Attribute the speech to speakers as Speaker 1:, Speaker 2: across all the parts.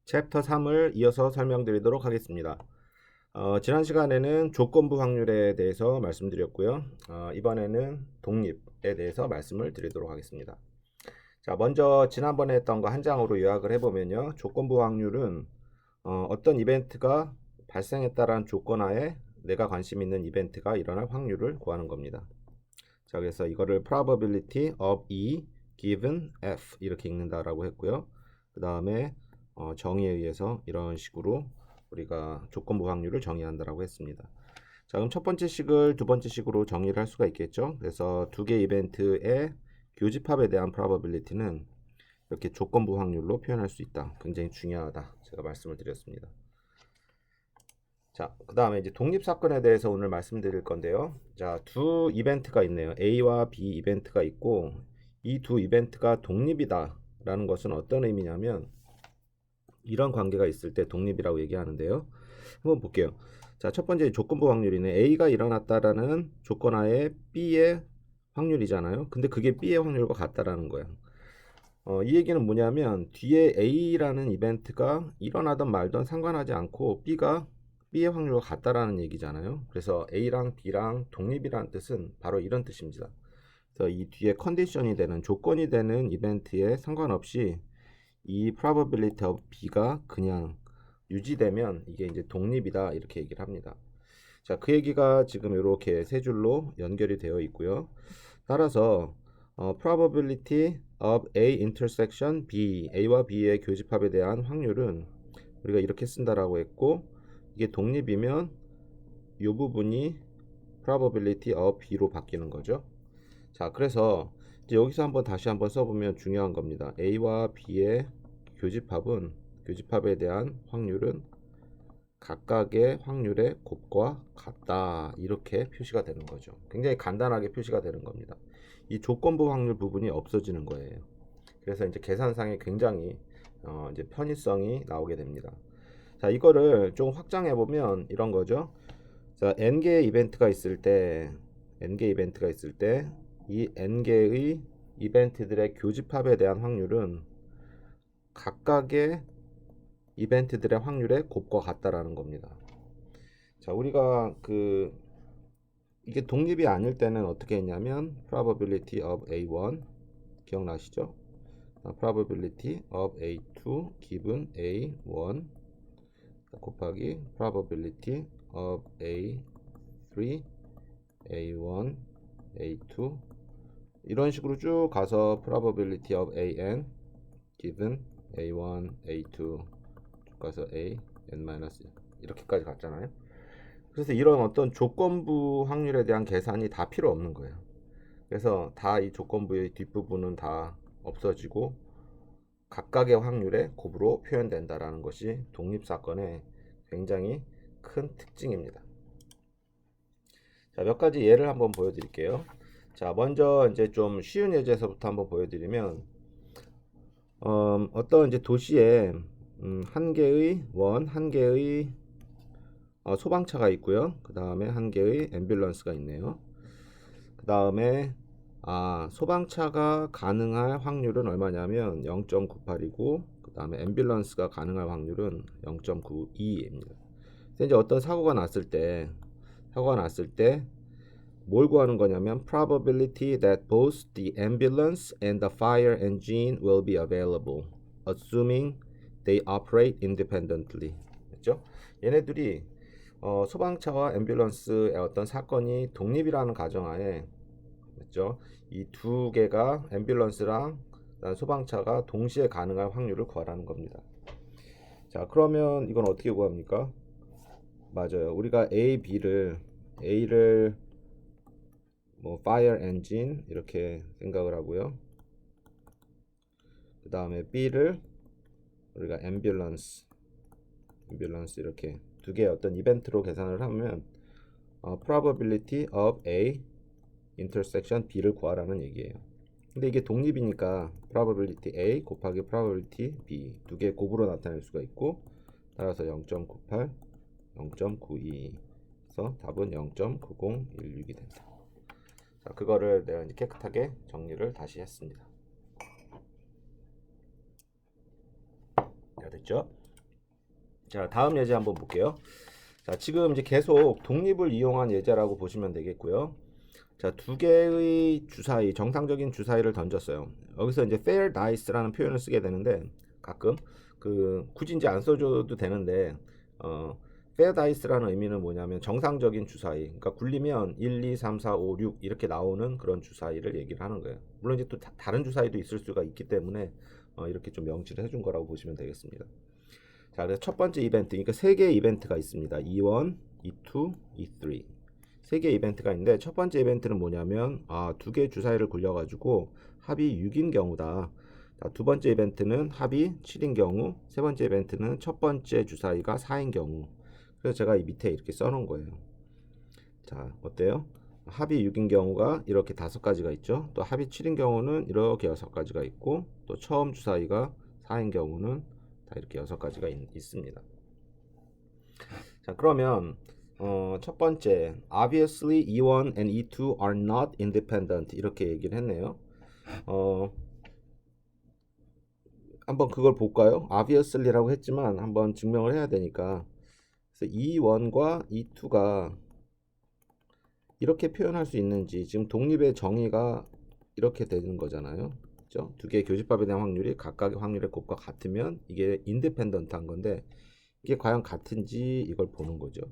Speaker 1: 챕터 3을 이어서 설명드리도록 하겠습니다. 지난 시간에는 조건부 확률에 대해서 말씀드렸고요. 이번에는 독립에 대해서 말씀을 드리도록 하겠습니다. 자, 먼저 지난번에 했던 거 한 장으로 요약을 해보면요. 조건부 확률은 어떤 이벤트가 발생했다라는 조건 하에 내가 관심 있는 이벤트가 일어날 확률을 구하는 겁니다. 자, 그래서 이거를 probability of E given F 이렇게 읽는다라고 했고요. 그 다음에 정의에 의해서 이런 식으로 우리가 조건부 확률을 정의한다라고 했습니다. 자, 그럼 첫 번째 식을 두 번째 식으로 정의를 할 수가 있겠죠. 그래서 두 개 이벤트의 교집합에 대한 probability는 이렇게 조건부 확률로 표현할 수 있다. 굉장히 중요하다. 제가 말씀을 드렸습니다. 자, 그 다음에 이제 독립사건에 대해서 오늘 말씀드릴 건데요. 자, 두 이벤트가 있네요. A와 B 이벤트가 있고 이 두 이벤트가 독립이다 라는 것은 어떤 의미냐면 이런 관계가 있을 때 독립이라고 얘기하는데요. 한번 볼게요. 자, 첫 번째 조건부 확률이네. A가 일어났다라는 조건 하에 B의 확률이잖아요. 근데 그게 B의 확률과 같다라는 거예요. 이 얘기는 뭐냐면 뒤에 A라는 이벤트가 일어나든 말든 상관하지 않고 B의 확률과 같다라는 얘기잖아요. 그래서 A랑 B랑 독립이라는 뜻은 바로 이런 뜻입니다. 그래서 이 뒤에 컨디션이 되는 조건이 되는 이벤트에 상관없이 이 probability of B가 그냥 유지되면 이게 이제 독립이다 이렇게 얘기를 합니다. 자, 그 얘기가 지금 이렇게 세 줄로 연결이 되어 있고요. 따라서 probability of A intersection B, A와 B의 교집합에 대한 확률은 우리가 이렇게 쓴다라고 했고 이게 독립이면 이 부분이 probability of B로 바뀌는 거죠. 자, 그래서 이제 여기서 다시 한번 써보면 중요한 겁니다. A와 B의 교집합에 대한 확률은 각각의 확률의 곱과 같다 이렇게 표시가 되는 거죠. 굉장히 간단하게 표시가 되는 겁니다. 이 조건부 확률 부분이 없어지는 거예요. 그래서 이제 계산상에 굉장히 이제 편의성이 나오게 됩니다. 자, 이거를 좀 확장해 보면 이런 거죠. 자, n개의 이벤트가 있을 때 이 n개의 이벤트들의 교집합에 대한 확률은 각각의 이벤트들의 확률의 곱과 같다라는 겁니다. 자, 우리가 이게 독립이 아닐 때는 어떻게 했냐면 probability of A1 기억나시죠? probability of A2 given A1 곱하기 probability of A3 A1 A2 이런 식으로 쭉 가서 probability of AN given A1 A2 쭉 가서 AN- 이렇게까지 갔잖아요. 그래서 이런 어떤 조건부 확률에 대한 계산이 다 필요 없는 거예요. 그래서 다 이 조건부의 뒷부분은 다 없어지고 각각의 확률의 곱으로 표현된다라는 것이 독립사건의 굉장히 큰 특징입니다. 자, 몇 가지 예를 한번 보여드릴게요. 자, 먼저 이제 좀 쉬운 예제에서부터 한번 보여드리면 어떤 이제 도시에 한 개의 소방차가 있고요. 그 다음에 한 개의 앰뷸런스가 있네요. 그 다음에 소방차가 가능할 확률은 얼마냐면 0.98이고 그 다음에 앰뷸런스가 가능할 확률은 0.92입니다. 이제 어떤 사고가 났을 때 뭘 구하는 거냐면 probability that both the ambulance and the fire engine will be available, assuming they operate independently. 그렇죠? 얘네들이 소방차와 앰뷸런스의 어떤 사건이 독립이라는 가정하에 그렇죠? 이 두 개가 앰뷸런스랑 소방차가 동시에 가능할 확률을 구하라는 겁니다. 자, 그러면 이건 어떻게 구합니까? 맞아요. 우리가 A를 뭐 fire engine 이렇게 생각을 하고요. 그 다음에 B를 우리가 ambulance 이렇게 두 개의 어떤 이벤트로 계산을 하면 probability of A intersection B를 구하라는 얘기예요. 근데 이게 독립이니까 probability A 곱하기 probability B 두 개의 곱으로 나타낼 수가 있고 따라서 0.98, 0.92 그래서 답은 0.9016이 된다. 자, 그거를 내가 이제 깨끗하게 정리를 다시 했습니다. 됐죠? 자, 다음 예제 한번 볼게요. 자, 지금 이제 계속 독립을 이용한 예제라고 보시면 되겠고요. 자, 두 개의 주사위, 정상적인 주사위를 던졌어요. 여기서 이제 fair dice라는 표현을 쓰게 되는데 가끔 굳이 이제 안 써줘도 되는데 fair dice라는 의미는 뭐냐면 정상적인 주사위. 그러니까 굴리면 1, 2, 3, 4, 5, 6 이렇게 나오는 그런 주사위를 얘기를 하는 거예요. 물론 이제 또 다른 주사위도 있을 수가 있기 때문에 이렇게 좀 명시를 해준 거라고 보시면 되겠습니다. 자, 그래서 첫 번째 이벤트, 그러니까 세 개의 이벤트가 있습니다. E1, E2, E3. 세 개의 이벤트가 있는데 첫 번째 이벤트는 뭐냐면 두 개의 주사위를 굴려가지고 합이 6인 경우다. 자, 두 번째 이벤트는 합이 7인 경우, 세 번째 이벤트는 첫 번째 주사위가 4인 경우. 그래서 제가 이 밑에 이렇게 써놓은 거예요. 자, 어때요? 합이 6인 경우가 이렇게 5가지가 있죠. 또 합이 7인 경우는 이렇게 6가지가 있고, 또 처음 주사위가 4인 경우는 다 이렇게 6가지가 있습니다. 자, 그러면 첫 번째 obviously E1 and E2 are not independent 이렇게 얘기를 했네요. 한번 그걸 볼까요? obviously라고 했지만 한번 증명을 해야 되니까. 그래서 E1과 E2가 이렇게 표현할 수 있는지, 지금 독립의 정의가 이렇게 되는 거잖아요. 그렇죠? 두 개의 교집합에 대한 확률이 각각의 확률의 곱과 같으면 이게 인디펜던트한 건데 이게 과연 같은지 이걸 보는 거죠.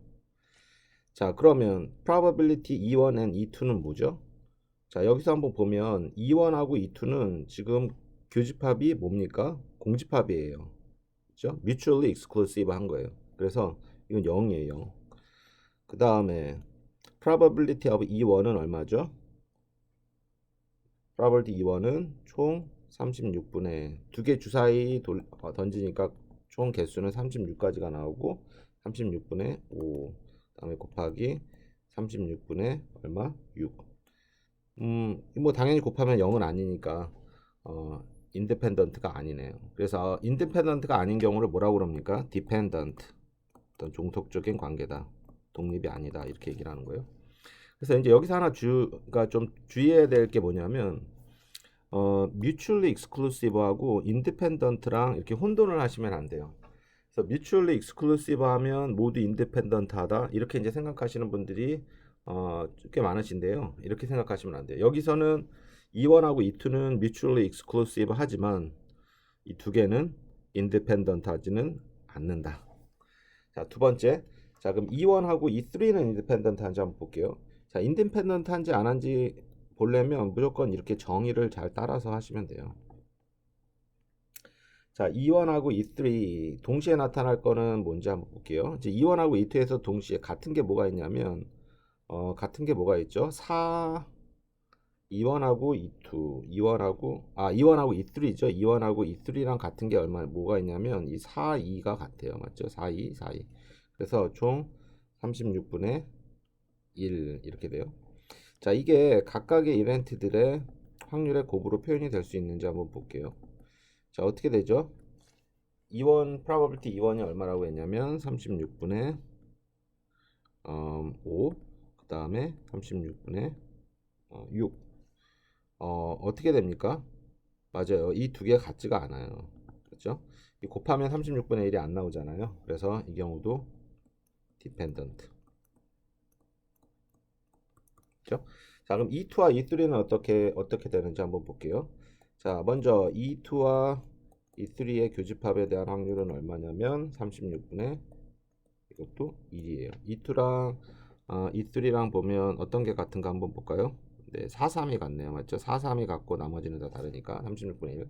Speaker 1: 자, 그러면 probability E1 and E2는 뭐죠? 자, 여기서 한번 보면 E1하고 E2는 지금 교집합이 뭡니까? 공집합이에요. 그렇죠? mutually exclusive 한 거예요. 그래서 이건 0이에요. 그 다음에 probability of E1은 얼마죠? probability E1은 총 36분의 두 개 주사위 던지니까 총 개수는 36가지가 나오고 36분의 5 다음에 곱하기 36분의 얼마? 6. 뭐 당연히 곱하면 0은 아니니까 인디펜던트가 아니네요. 그래서 인디펜던트가 아닌 경우를 뭐라고 그럽니까? 디펜던트. 어떤 종속적인 관계다. 독립이 아니다. 이렇게 얘기를 하는 거예요. 그래서 이제 여기서 하나 그러니까 좀 주의해야 될 게 뭐냐면 mutually exclusive하고 independent랑 이렇게 혼돈을 하시면 안 돼요. 그래서 mutually exclusive 하면 모두 independent하다 이렇게 이제 생각하시는 분들이 꽤 많으신데요. 이렇게 생각하시면 안 돼요. 여기서는 E1하고 E2는 mutually exclusive 하지만 이 두 개는 independent 하지는 않는다. 자, 두 번째. 자, 그럼 E1하고 E3는 independent 한지 한번 볼게요. 자, independent 한지 안 한지 보려면 무조건 이렇게 정의를 잘 따라서 하시면 돼요. 자, E1하고 E3 동시에 나타날 거는 뭔지 한번 볼게요. 이제 E1하고 E2에서 동시에 같은 게 뭐가 있냐면 같은 게 뭐가 있죠? 4 E1하고 E2, E1하고 E3죠. E1하고 E3랑 같은 게 뭐가 있냐면 이 4, 2가 같아요. 맞죠? 4, 2, 4, 2. 그래서 총 36분의 1 이렇게 돼요. 자, 이게 각각의 이벤트들의 확률의 곱으로 표현이 될 수 있는지 한번 볼게요. 자, 어떻게 되죠? E1 probability E1이 얼마라고 했냐면 36분의 5, 그 다음에 36분의 6. 어떻게 됩니까? 맞아요. 이 두 개 같지가 않아요. 그렇죠? 이 곱하면 36분의 1이 안 나오잖아요. 그래서 이 경우도 dependent. 그렇죠? 자, 그럼 E2와 E3는 어떻게 되는지 한번 볼게요. 자, 먼저 E2와 E3의 교집합에 대한 확률은 얼마냐면 36분의 이것도 1이에요. E2랑 E3랑 보면 어떤 게 같은가 한번 볼까요? 네, 4, 3이 같네요. 맞죠? 4, 3이 같고 나머지는 다 다르니까 36분의 1.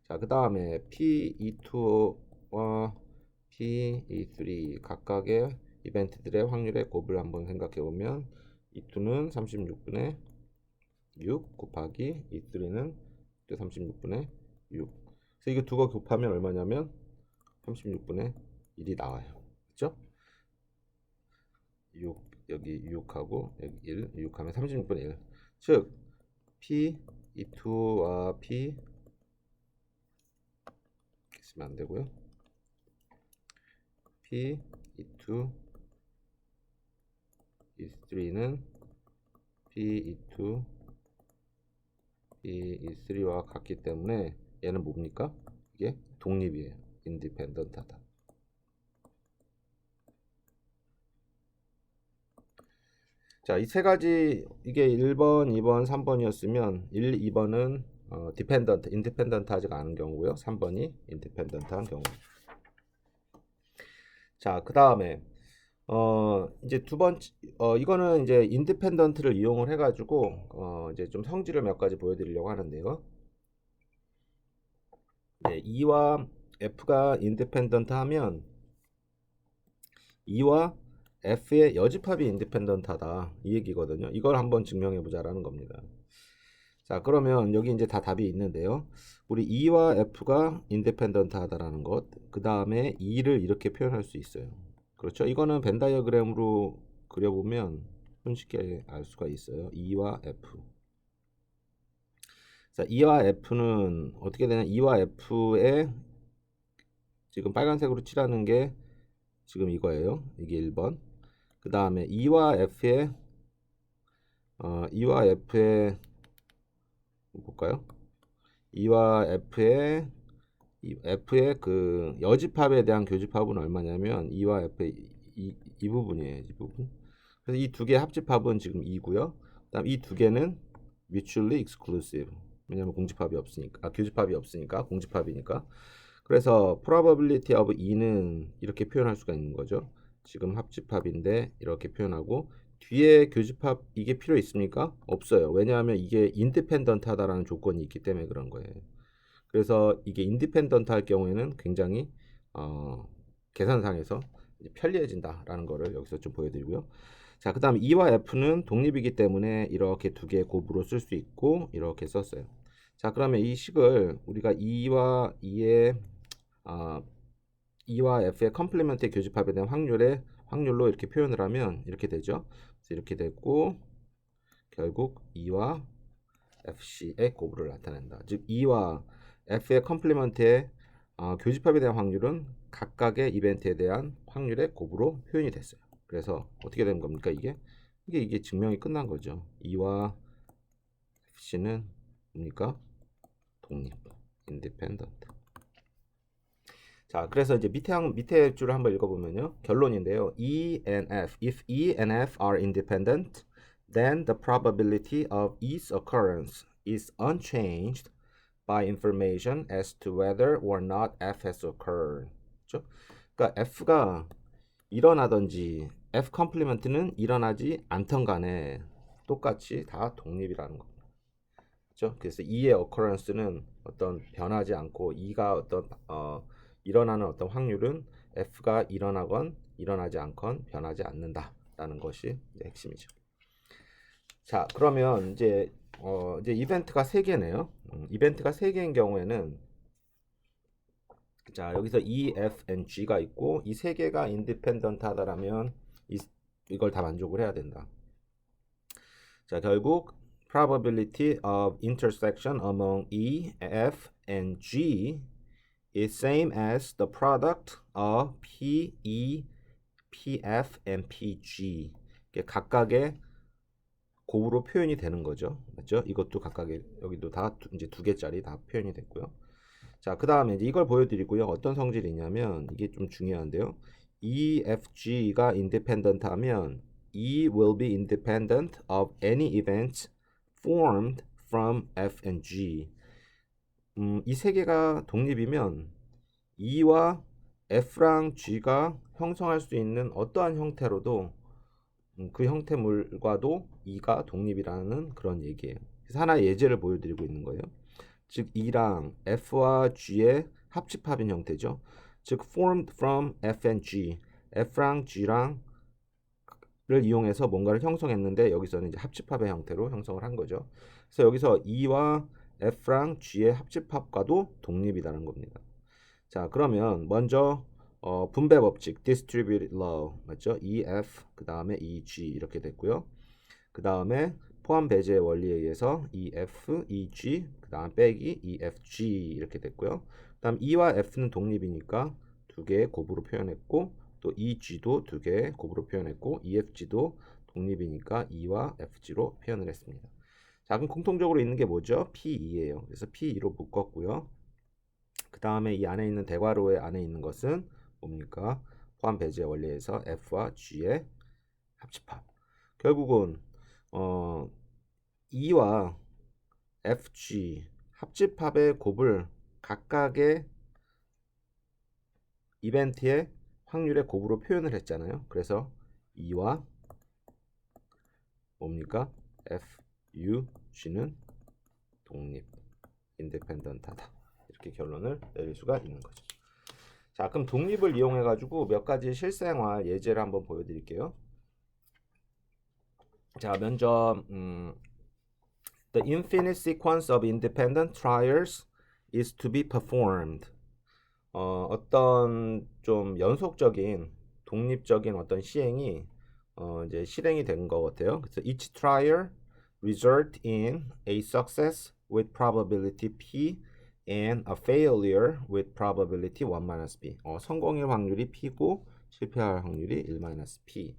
Speaker 1: 자, 그 다음에 P2와 P3 각각의 이벤트들의 확률의 곱을 한번 생각해 보면 E2는 36분의 6 곱하기 E3는 36분의 6. 그래서 이거 두 거 곱하면 얼마냐면 36분의 1이 나와요. 그렇죠? 6 여기 6하고 여기 1 6하면 36분의 1. 즉 P E2와 P 쓰면 안 되고요. P E2 E3는 P E2 P E3와 같기 때문에 얘는 뭡니까? 이게 독립이에요. 인디펜던트하다. 자, 이 세 가지 이게 1번, 2번, 3번이었으면 1, 2번은 디펜던트, 인디펜던트 하지가 않은 경우고요. 3번이 인디펜던트한 경우. 자, 그다음에 이제 두 번째 이거는 이제 인디펜던트를 이용을 해 가지고 이제 좀 성질을 몇 가지 보여 드리려고 하는데요. 네, E와 F가 인디펜던트 하면 E와 F의 여집합이 인디펜던트하다 이 얘기거든요. 이걸 한번 증명해 보자라는 겁니다. 자, 그러면 여기 이제 다 답이 있는데요. 우리 E와 F가 인디펜던트하다라는 것, 그 다음에 E를 이렇게 표현할 수 있어요. 그렇죠? 이거는 벤 다이어그램으로 그려보면 손쉽게 알 수가 있어요. E와 F. 자, E와 F는 어떻게 되냐? E와 F의 지금 빨간색으로 칠하는 게 지금 이거예요. 이게 1번. 그 다음에 E와 F의 볼까요? E와 F의 그 여집합에 대한 교집합은 얼마냐면 E와 F의 이 부분이에요. 이 부분. 그래서 이 두 개 합집합은 지금 2고요. 그다음 이 두 개는 mutually exclusive. 왜냐면 공집합이 없으니까, 교집합이 없으니까 공집합이니까. 그래서 probability of E는 이렇게 표현할 수가 있는 거죠. 지금 합집합인데 이렇게 표현하고 뒤에 교집합 이게 필요 있습니까? 없어요. 왜냐하면 이게 인디펜던트하다라는 조건이 있기 때문에 그런 거예요. 그래서 이게 인디펜던트 할 경우에는 굉장히 계산상에서 이제 편리해진다라는 거를 여기서 좀 보여드리고요. 자, 그 다음 E와 F는 독립이기 때문에 이렇게 두 개의 곱으로 쓸 수 있고 이렇게 썼어요. 자, 그러면 이 식을 우리가 E와 F의 컴플리먼트의 교집합에 대한 확률로 이렇게 표현을 하면 이렇게 되죠. 그래서 이렇게 되고 결국 E와 FC의 곱으로 나타낸다. 즉 E와 F의 컴플리먼트의 교집합에 대한 확률은 각각의 이벤트에 대한 확률의 곱으로 표현이 됐어요. 그래서 어떻게 된 겁니까? 이게 증명이 끝난 거죠. E와 FC는 뭡니까? 독립, independent. 자, 그래서 이제 밑에 줄을 한번 읽어보면요. 결론인데요. E and F. If E and F are independent, then the probability of E's occurrence is unchanged by information as to whether or not F has occurred. 그렇죠? 그러니까 F가 일어나든지 F 컴플리먼트는 일어나지 않던 간에 똑같이 다 독립이라는 겁니다. 그렇죠? 그래서 E의 occurrence는 어떤 변하지 않고 E가 어떤 일어나는 어떤 확률은 F가 일어나건 일어나지 않건 변하지 않는다라는 것이 이제 핵심이죠. 자, 그러면 이제 이벤트가 3개네요. 이벤트가 3개인 경우에는 자, 여기서 E, F, and G가 있고 이 3개가 인디펜던트하다라면 이걸 다 만족을 해야 된다. 자, 결국 probability of intersection among E, F, and G is same as the product of P, E, PF, and PG. 이게 각각의 곱으로 표현이 되는 거죠. 맞죠? 이것도 각각의 여기도 다 이제 2개짜리 다 표현이 됐고요. 자, 그 다음에 이제 이걸 보여드리고요. 어떤 성질이 있냐면 이게 좀 중요한데요. EFG가 independent 하면 E will be independent of any events formed from F and G. 이 세 개가 독립이면 E와 F랑 G가 형성할 수 있는 어떠한 형태로도 그 형태물과도 E가 독립이라는 그런 얘기예요. 그래서 하나의 예제를 보여드리고 있는 거예요. 즉 E랑 F와 G의 합집합인 형태죠. 즉 formed from F and G, F랑 G랑 를 이용해서 뭔가를 형성했는데 여기서는 이제 합집합의 형태로 형성을 한 거죠. 그래서 여기서 E와 F랑 G의 합집합과도 독립이라는 겁니다. 자, 그러면 먼저 분배 법칙 distributed law 맞죠? EF 그 다음에 EG 이렇게 됐고요. 그 다음에 포함 배제의 원리에 의해서 EF, EG 그 다음 빼기 EFG 이렇게 됐고요. 그 다음 E와 F는 독립이니까 2개의 곱으로 표현했고 또 EG도 2개의 곱으로 표현했고 EFG도 독립이니까 E와 FG로 표현을 했습니다. 자, 그럼 공통적으로 있는 게 뭐죠? P2예요. 그래서 P2로 묶었고요. 그 다음에 이 안에 있는 대괄호의 안에 있는 것은 뭡니까? 포함 배제 원리에서 F와 G의 합집합. 결국은 E와 FG 합집합의 곱을 각각의 이벤트의 확률의 곱으로 표현을 했잖아요. 그래서 E와 뭡니까? FUG는 독립, 인디펜던트하다. 이렇게 결론을 내릴 수가 있는 거죠. 자, 그럼 독립을 이용해 가지고 몇 가지 실생활 예제를 한번 보여드릴게요. 자, 먼저 The infinite sequence of independent trials is to be performed. 어떤 좀 연속적인 독립적인 어떤 시행이 이제 실행이 된 것 같아요. 그래서 each trial result in a success with probability p and a failure with probability 1 p. 성공일 확률이 p고 실패할 확률이 1 p.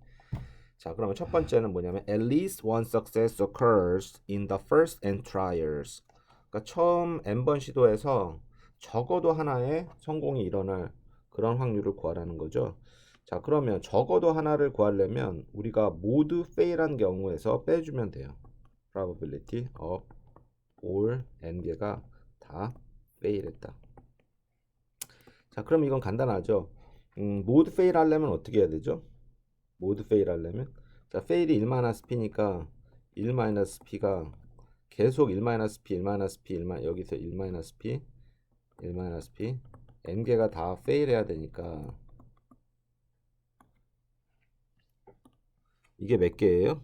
Speaker 1: 자, 그러면 첫 번째는 뭐냐면 at least one success occurs in the first n trials. 그러니까 처음 n번 시도에서 적어도 하나의 성공이 일어날 그런 확률을 구하라는 거죠. 자, 그러면 적어도 하나를 구하려면 우리가 모두 fail한 경우에서 빼주면 돼요. probability of all n개가 다 fail했다. 자, 그럼 이건 간단하죠. 모두 fail 하려면 어떻게 해야 되죠? 모두 fail 하려면 자, fail이 1-p니까 1-p가 계속 1-p, 1-p, 여기서 1-p, 1-p n개가 다 fail 해야 되니까 이게 몇 개예요?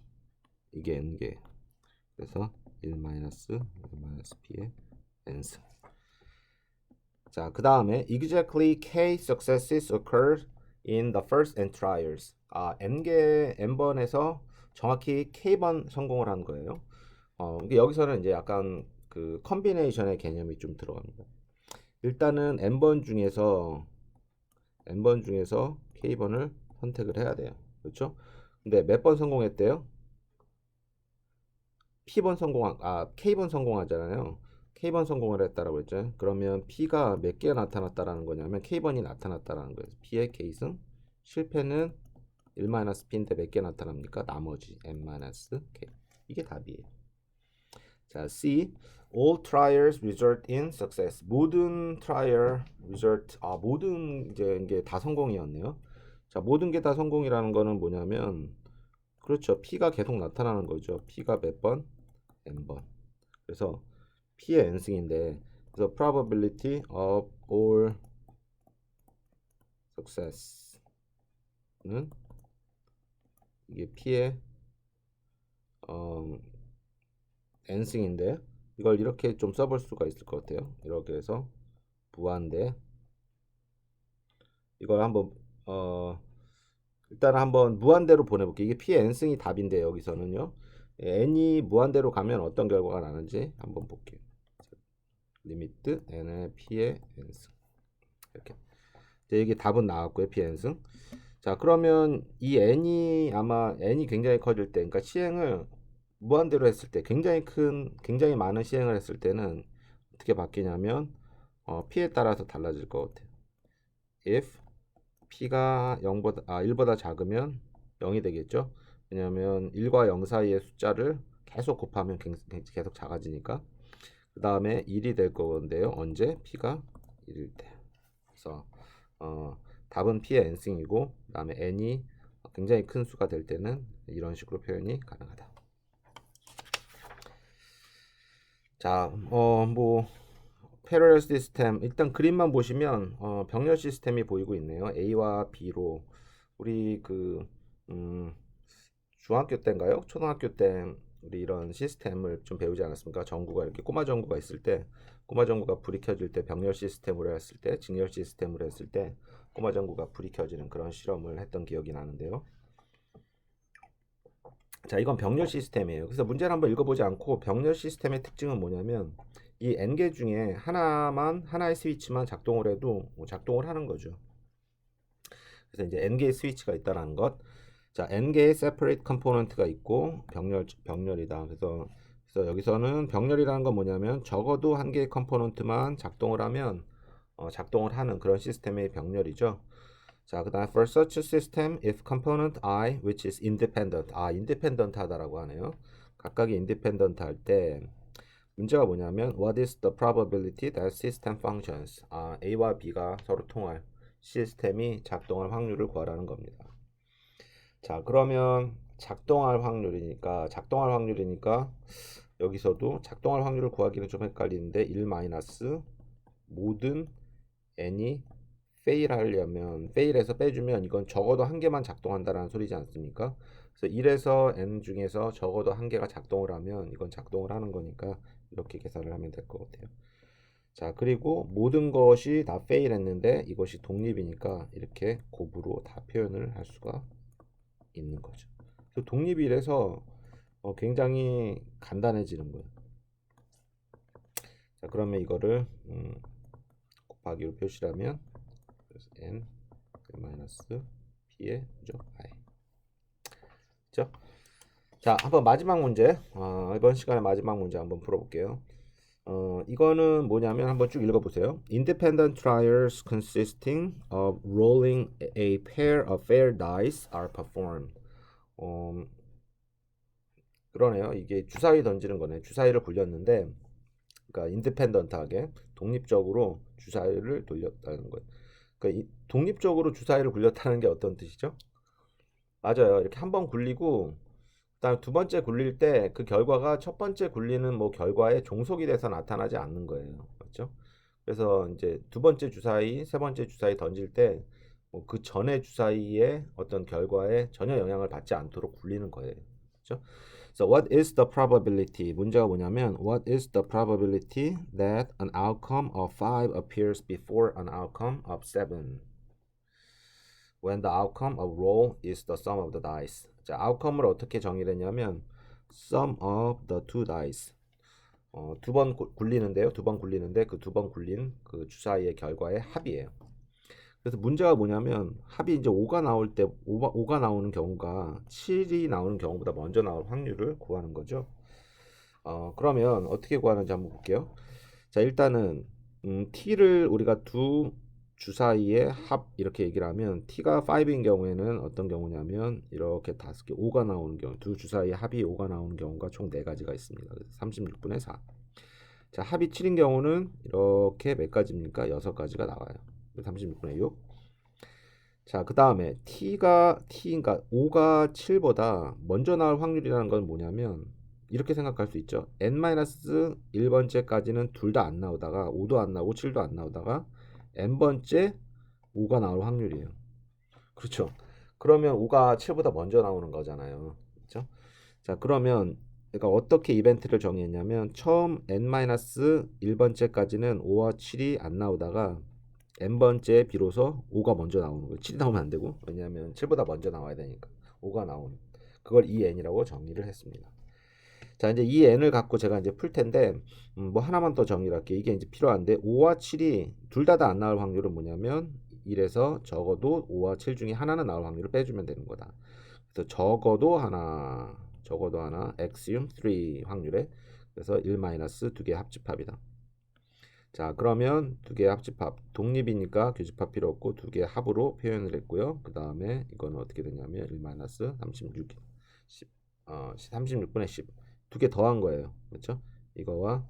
Speaker 1: 이게 n개. 그래서 1-p의 n승. 자, 그 다음에 exactly k successes occurred in the first n trials. n개 n번에서 정확히 k번 성공을 한 거예요. 여기서는 이제 약간 그 컨비네이션의 개념이 좀 들어갑니다. 일단은 n번 중에서 k번을 선택을 해야 돼요. 그렇죠? 근데 몇 번 성공했대요? k번 성공하잖아요. k번 성공을 했다라고 했죠. 그러면 p가 몇 개가 나타났다라는 거냐면 k번이 나타났다라는 거예요. p의 k승, 실패는 1-p인데 몇 개 나타납니까? 나머지 n-k. 이게 답이에요. 자, C. All trials result in success. 모든 trial result. 모든 이게 다 성공이었네요. 자, 모든 게 다 성공이라는 거는 뭐냐면 그렇죠. P가 계속 나타나는 거죠. P가 몇 번? n번. 그래서 P의 n승인데 그래서 probability of all success는 이게 P의 n승인데 이걸 이렇게 좀 써볼 수가 있을 것 같아요. 이렇게 해서 무한대 이걸 한번 일단 한번 무한대로 보내볼게요. 이게 P의 n승이 답인데 여기서는요. n이 무한대로 가면 어떤 결과가 나는지 한번 볼게요. 리미트 n의 P의 n승 이렇게 이게 답은 나왔고요. P의 n승. 자, 그러면 이 n이 아마 n이 굉장히 커질 때 그러니까 시행을 무한대로 했을 때 굉장히 많은 시행을 했을 때는 어떻게 바뀌냐면 P에 따라서 달라질 것 같아요. if P가 1보다 작으면 0이 되겠죠. 왜냐하면 1과 0 사이의 숫자를 계속 곱하면 계속 작아지니까. 그 다음에 1이 될 건데요. 언제? P가 1일 때. 그래서 답은 P의 n승이고 그 다음에 n이 굉장히 큰 수가 될 때는 이런 식으로 표현이 가능하다. 자, 뭐 패러럴 시스템 일단 그림만 보시면 병렬 시스템이 보이고 있네요. A와 B로 우리 중학교 때인가요? 초등학교 때 우리 이런 시스템을 좀 배우지 않았습니까? 전구가 이렇게 꼬마 전구가 있을 때 꼬마 전구가 불이 켜질 때 병렬 시스템으로 했을 때 직렬 시스템으로 했을 때 꼬마 전구가 불이 켜지는 그런 실험을 했던 기억이 나는데요. 자, 이건 병렬 시스템이에요. 그래서 문제를 한번 읽어보지 않고 병렬 시스템의 특징은 뭐냐면 이 n개 중에 하나의 스위치만 작동을 해도 작동을 하는 거죠. 그래서 이제 n개의 스위치가 있다는 것. 자, n개의 separate component가 있고 병렬이다. 그래서 여기서는 병렬이라는 건 뭐냐면 적어도 한 개의 컴포넌트만 작동을 하면 작동을 하는 그런 시스템의 병렬이죠. 자, 그다음 for such a system if component I which is independent. independent 하다라고 하네요. 각각이 independent 할 때 문제가 뭐냐면 what is the probability that system functions? A와 B가 서로 통할 시스템이 작동할 확률을 구하라는 겁니다. 자, 그러면 작동할 확률이니까 여기서도 작동할 확률을 구하기는 좀 헷갈리는데 1 마이너스 모든 n이 fail 하려면 fail에서 빼주면 이건 적어도 한 개만 작동한다라는 소리지 않습니까? 그래서 1에서 n 중에서 적어도 한 개가 작동을 하면 이건 작동을 하는 거니까 이렇게 계산을 하면 될 것 같아요. 자, 그리고 모든 것이 다 fail 했는데 이것이 독립이니까 이렇게 곱으로 다 표현을 할 수가 있는 거죠. 그래서 독립이라서 굉장히 간단해지는 거예요. 자, 그러면 이거를 곱하기로 표시하면 그래서 n 마이너스 b의 그죠? i. 그죠? 자, 한번 마지막 문제. 이번 시간에 마지막 문제 한번 풀어볼게요. 이거는 뭐냐면 한번 쭉 읽어보세요. Independent trials consisting of rolling a pair of fair dice are performed. 그러네요. 이게 주사위 던지는 거네. 주사위를 굴렸는데, 그러니까 인디펜던트하게 독립적으로 주사위를 돌렸다는 거예요. 그러니까 독립적으로 주사위를 굴렸다는 게 어떤 뜻이죠? 맞아요. 이렇게 한 번 굴리고 그다음 두 번째 굴릴 때 그 결과가 첫 번째 굴리는 뭐 결과에 종속이 돼서 나타나지 않는 거예요. 그렇죠? 그래서 이제 두 번째 주사위, 세 번째 주사위 던질 때 뭐 그 전에 주사위의 어떤 결과에 전혀 영향을 받지 않도록 굴리는 거예요. 그렇죠? So what is the probability? 문제가 뭐냐면 what is the probability that an outcome of 5 appears before an outcome of 7? When the outcome of roll is the sum of the dice. 자, outcome을 어떻게 정의를 했냐면 sum of the two dice. 두 번 굴리는데요. 두 번 굴리는데 그 두 번 굴린 그 주사위의 결과의 합이에요. 그래서 문제가 뭐냐면 합이 이제 5가 나올 때 5가 나오는 경우가 7이 나오는 경우보다 먼저 나올 확률을 구하는 거죠. 그러면 어떻게 구하는지 한번 볼게요. 자, 일단은 t를 우리가 두 주사위의 합 이렇게 얘기를 하면 t가 5인 경우에는 어떤 경우냐면 이렇게 5개 5가 나오는 경우 두 주사위의 합이 5가 나오는 경우가 총 4가지가 있습니다. 그래서 36분의 4. 자, 합이 7인 경우는 이렇게 몇 가지입니까? 6가지가 나와요. 36분의 6. 자, 그 다음에 그러니까 5가 7보다 먼저 나올 확률이라는 건 뭐냐면 이렇게 생각할 수 있죠. n-1번째까지는 둘 다 안 나오다가 5도 안 나오고 7도 안 나오다가 n번째 5가 나올 확률이에요. 그렇죠. 그러면 5가 7보다 먼저 나오는 거잖아요. 그렇죠? 자, 그러면 그러니까 어떻게 이벤트를 정의했냐면 처음 n-1번째까지는 5와 7이 안 나오다가 n번째 비로소 5가 먼저 나오는 거예요. 7이 나오면 안 되고 왜냐하면 7보다 먼저 나와야 되니까 5가 나오는 그걸 EN이라고 정의를 했습니다. 자, 이제 이 n을 갖고 제가 이제 풀 텐데 뭐 하나만 더 정의를 할게요. 이게 이제 필요한데 5와 7이 둘 다 안 나올 확률은 뭐냐면 1에서 적어도 5와 7 중에 하나는 나올 확률을 빼주면 되는 거다. 그래서 적어도 하나 엑시움 3 확률에 그래서 1 마이너스 두 개 합집합이다. 자, 그러면 두 개의 합집합 독립이니까 교집합 필요 없고 두 개의 합으로 표현을 했고요. 그 다음에 이거는 어떻게 되냐면 1 마이너스 36 10 36분의 10 두 개 더한 거예요. 그렇죠? 이거와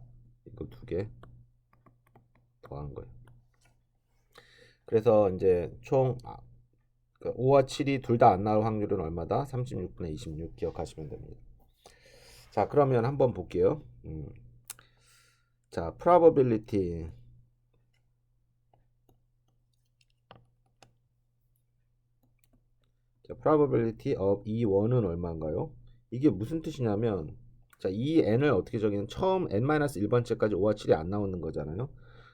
Speaker 1: 이거 두 개 더한 거예요. 그래서 이제 총 5와 7이 둘 다 안 나올 확률은 얼마다? 36분의 26 기억하시면 됩니다. 자, 그러면 한번 볼게요. 자, probability 자, probability of E1은 얼마인가요? 이게 무슨 뜻이냐면 자, 이 n을 어떻게 정의는 처음 n-1번째까지 5와 7이 안 나오는 거잖아요.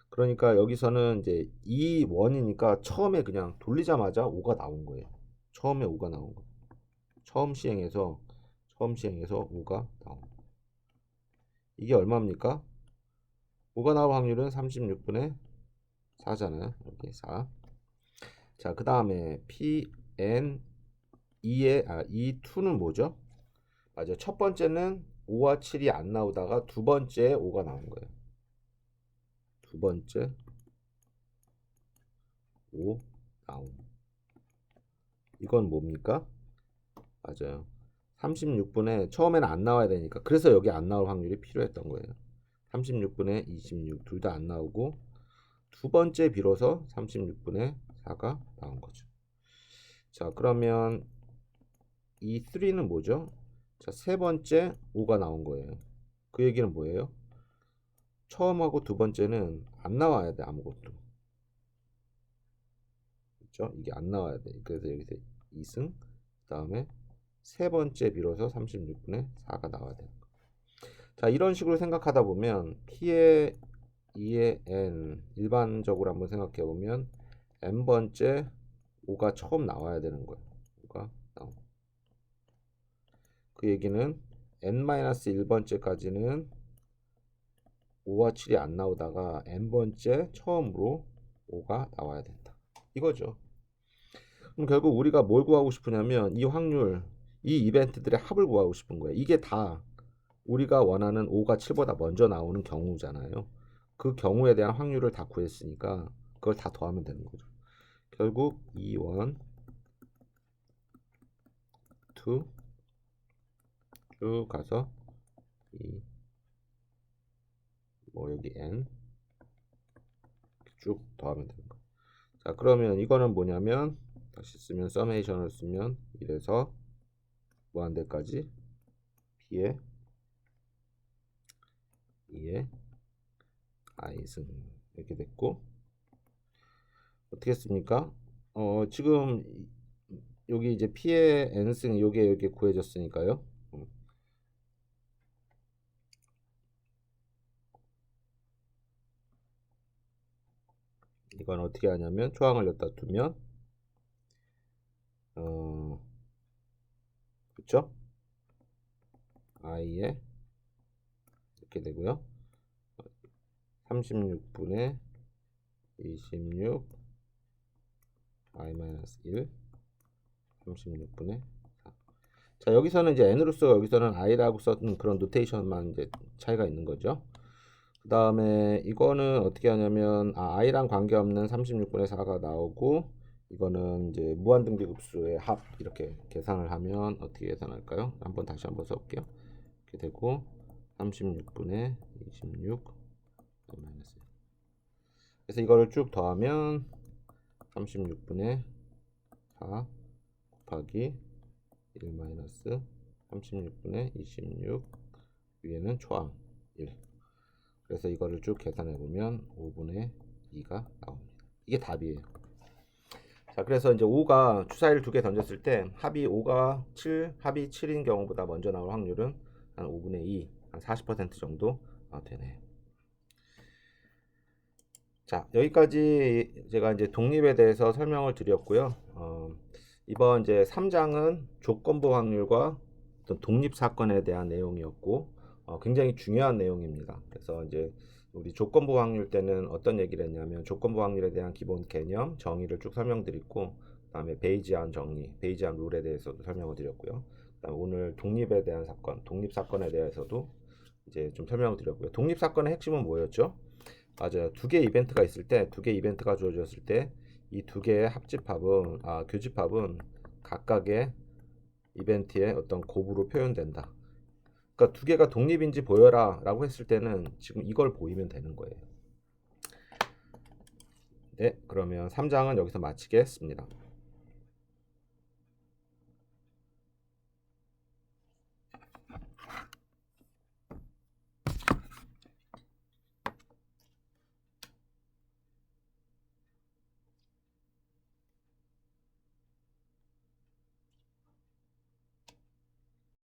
Speaker 1: 그러니까 여기서는 이제 E1이니까 처음에 그냥 돌리자마자 5가 나온 거예요. 처음에 5가 나온 거. 처음 시행해서 5가 나온 거. 이게 얼마입니까? 5가 나올 확률은 36분의 4잖아요. 이렇게 4. 자, 그 다음에 PN E2는 뭐죠? 맞아요. 첫 번째는 5와 7이 안 나오다가 두 번째 5가 나온 거예요. 두 번째 5 나온. 이건 뭡니까? 맞아요. 36분의 처음에는 안 나와야 되니까 그래서 여기 안 나올 확률이 필요했던 거예요. 36분의 26 둘 다 안 나오고 두 번째 비로소 36분의 4가 나온 거죠. 자, 그러면 이 3는 뭐죠? 자, 세 번째 5가 나온 거예요. 그 얘기는 뭐예요? 처음하고 두 번째는 안 나와야 돼, 아무것도. 그렇죠? 이게 안 나와야 돼. 그래서 여기서 2승, 그다음에 세 번째 비로소 36분의 4가 나와야 돼. 자, 이런 식으로 생각하다 보면 P의 2의 n 일반적으로 한번 생각해 보면 n번째 5가 처음 나와야 되는 거예요. 5가 나오고. 그 얘기는 n-1번째까지는 5와 7이 안 나오다가 n번째 처음으로 5가 나와야 된다. 이거죠. 그럼 결국 우리가 뭘 구하고 싶으냐면 이 확률, 이 이벤트들의 합을 구하고 싶은 거예요. 이게 다 우리가 원하는 5가 7보다 먼저 나오는 경우잖아요. 그 경우에 대한 확률을 다 구했으니까 그걸 다 더하면 되는 거죠. 결국 2, 1, 2 쭉 가서 뭐 여기 n 쭉 더하면 되는 거예요. 자, 그러면 이거는 뭐냐면 다시 쓰면 서메이션을 쓰면 이래서 무한대까지 b의 2의 i승 이렇게 됐고 어떻게 했습니까? 지금 여기 이제 p의 n승 요게 이렇게 구해졌으니까요. 이건 어떻게 하냐면 초항을 여기다 두면 그쵸? i에 이렇게 되고요. 36분의 26 i-1 36분의 4. 자, 여기서는 이제 n으로서 여기서는 i라고 썼던 그런 노테이션만 이제 차이가 있는 거죠. 그 다음에 이거는 어떻게 하냐면 i랑 관계없는 36분의 4가 나오고 이거는 이제 무한등비급수의 합 이렇게 계산을 하면 어떻게 계산할까요? 다시 한번 써볼게요. 이렇게 되고 36분의 26 마이너스 1. 그래서 이거를 쭉 더하면 36분의 4 곱하기 1 마이너스 36분의 26 위에는 초항 1. 그래서 이거를 쭉 계산해 보면 5분의 2가 나옵니다. 이게 답이에요. 자, 그래서 이제 5가 주사위를 두 개 던졌을 때 합이 5가 7, 합이 7인 경우보다 먼저 나올 확률은 한 5분의 2, 한 40% 정도 되네요. 자, 여기까지 제가 이제 독립에 대해서 설명을 드렸고요. 이번 이제 3장은 조건부 확률과 어떤 독립 사건에 대한 내용이었고, 굉장히 중요한 내용입니다. 그래서 이제 우리 조건부 확률 때는 어떤 얘기를 했냐면 조건부 확률에 대한 기본 개념, 정의를 쭉 설명드렸고, 그다음에 베이지안 정리, 베이지안 룰에 대해서도 설명을 드렸고요. 그다음에 오늘 독립에 대한 사건, 독립 사건에 대해서도 이제 좀 설명을 드렸고요. 독립 사건의 핵심은 뭐였죠? 맞아요. 두 개 이벤트가 있을 때, 두 개 이벤트가 주어졌을 때, 이 두 개의 합집합은, 교집합은 각각의 이벤트의 어떤 곱으로 표현된다. 그러니까 두 개가 독립인지 보여라 라고 했을 때는 지금 이걸 보이면 되는 거예요. 네, 그러면 3장은 여기서 마치겠습니다.